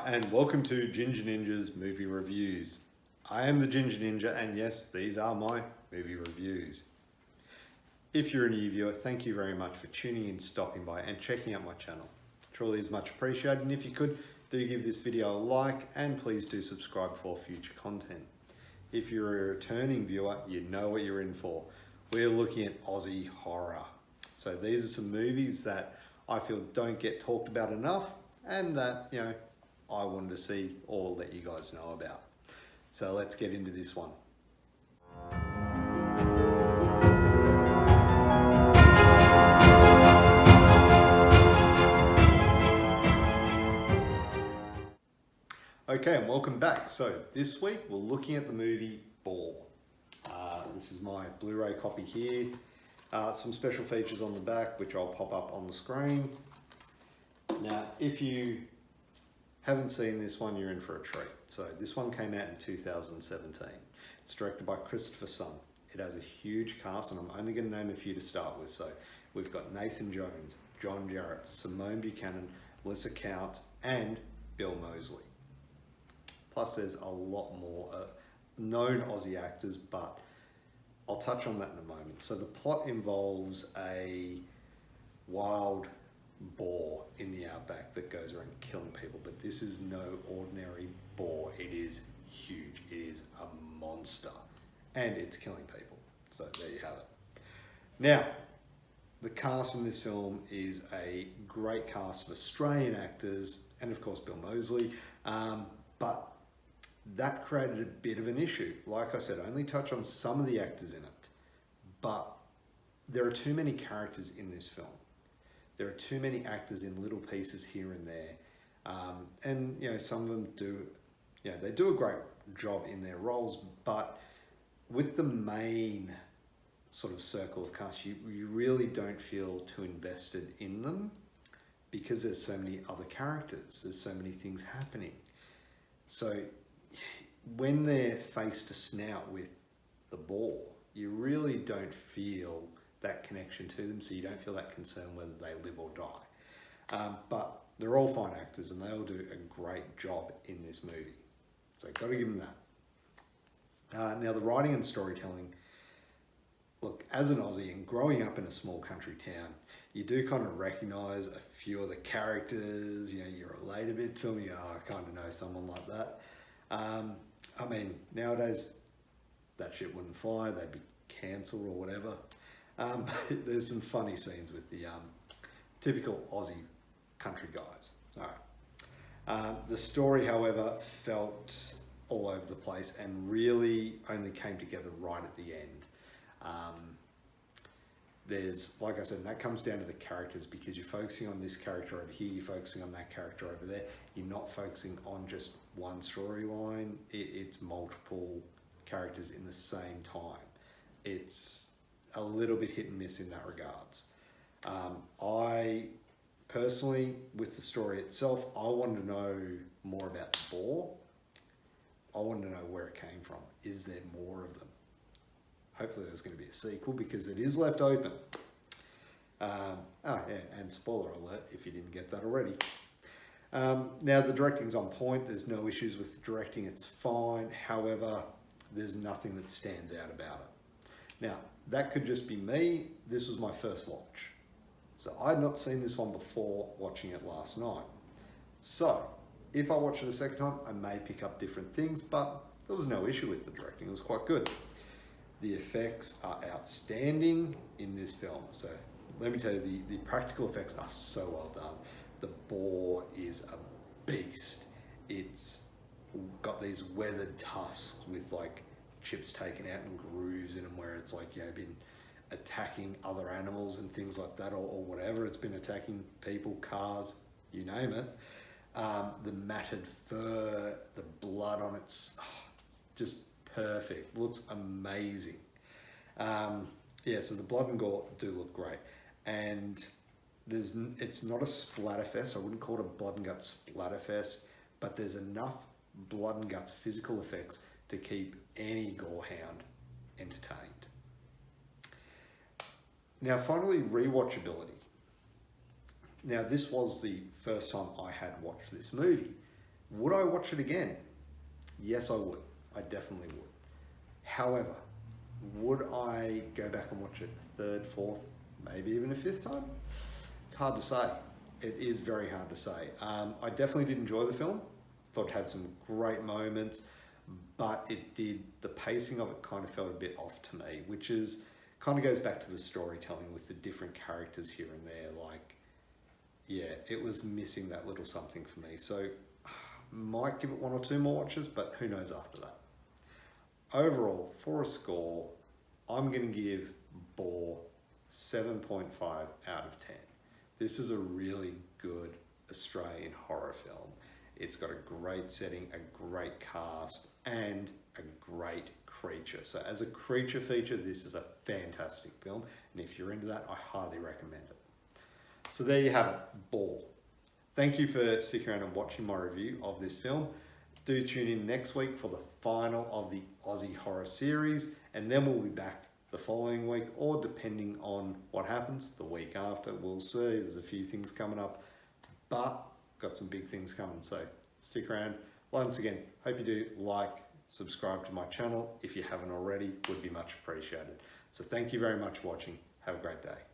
and welcome to Ginger Ninja's Movie Reviews. I am the Ginger Ninja, and yes, these are my movie reviews. If you're a new viewer, thank you very much for tuning in, stopping by, and checking out my channel. Truly is much appreciated, and if you could, do give this video a like, and please do subscribe for future content. If you're a returning viewer, you know what you're in for. We're looking at Aussie horror. So these are some movies that I feel don't get talked about enough, and that, I wanted to see or let you guys know about. So let's get into this one. Okay, and welcome back. So this week we're looking at the movie Boar. This is my Blu-ray copy here. Some special features on the back, which I'll pop up on the screen. Now, if you haven't seen this one, you're in for a treat. So this one came out in 2017. It's directed by Christopher Sun. It has a huge cast, and I'm only going to name a few to start with. So we've got Nathan Jones, John Jarratt, Simone Buchanan, Melissa Count, and Bill Moseley. Plus there's a lot more known Aussie actors, but I'll touch on that in a moment. So the plot involves a wild boar in the outback that goes around killing people, but this is no ordinary boar. It is huge. It is a monster, and it's killing people. So there you have it. Now, the cast in this film is a great cast of Australian actors, and of course Bill Moseley, but that created a bit of an issue. Like I said, I only touch on some of the actors in it, but there are too many characters in this film. There are too many actors in little pieces here and there. And some of them do, they do a great job in their roles, but with the main sort of circle of cast, you really don't feel too invested in them because there's so many other characters. There's so many things happening. So when they're face to snout with the boar, you really don't feel that connection to them, so you don't feel that concern whether they live or die. But they're all fine actors, and they all do a great job in this movie. So got to give them that. Now the writing and storytelling, look, as an Aussie and growing up in a small country town, you do kind of recognise a few of the characters, you relate a bit to them, I kind of know someone like that. I mean, nowadays, that shit wouldn't fly, they'd be cancelled or whatever. There's some funny scenes with the typical Aussie country guys. All right. The story, however, felt all over the place and really only came together right at the end. There's, like I said, and that comes down to the characters, because you're focusing on this character over here, you're focusing on that character over there. You're not focusing on just one storyline. It's multiple characters in the same time. It's a little bit hit and miss in that regards. I personally, with the story itself, I wanted to know more about the boar. I wanted to know where it came from. Is there more of them? Hopefully there's going to be a sequel, because it is left open. And spoiler alert if you didn't get that already. Now the directing's on point. There's no issues with the directing. It's fine. However, there's nothing that stands out about it. Now, that could just be me. This was my first watch. So I'd not seen this one before watching it last night. So if I watch it a second time, I may pick up different things, but there was no issue with the directing. It was quite good. The effects are outstanding in this film. So let me tell you, the practical effects are so well done. The boar is a beast. It's got these weathered tusks with like chips taken out and grooves in them, where it's like, been attacking other animals and things like that, or whatever. It's been attacking people, cars, you name it. The matted fur, the blood on it's just perfect. Looks amazing. So the blood and gore do look great, and it's not a splatterfest. I wouldn't call it a blood and guts splatterfest, but there's enough blood and guts physical effects to keep any gorehound entertained. Now finally, rewatchability. Now this was the first time I had watched this movie. Would I watch it again? Yes, I would. I definitely would. However, would I go back and watch it a third, fourth, maybe even a fifth time? It's hard to say. It is very hard to say. I definitely did enjoy the film. Thought it had some great moments, but the pacing of it kind of felt a bit off to me, which kind of goes back to the storytelling with the different characters here and there. Like, yeah, it was missing that little something for me. So might give it one or two more watches, but who knows after that. Overall, for a score, I'm going to give Boar 7.5 out of 10. This is a really good Australian horror film. It's got a great setting, a great cast, and a great creature. So as a creature feature, this is a fantastic film. And if you're into that, I highly recommend it. So there you have it, Boar. Thank you for sticking around and watching my review of this film. Do tune in next week for the final of the Aussie Horror series, and then we'll be back the following week, or depending on what happens, the week after. We'll see. There's a few things coming up, but got some big things coming. So stick around. Once again, hope you do like, subscribe to my channel if you haven't already. Would be much appreciated. So thank you very much for watching. Have a great day.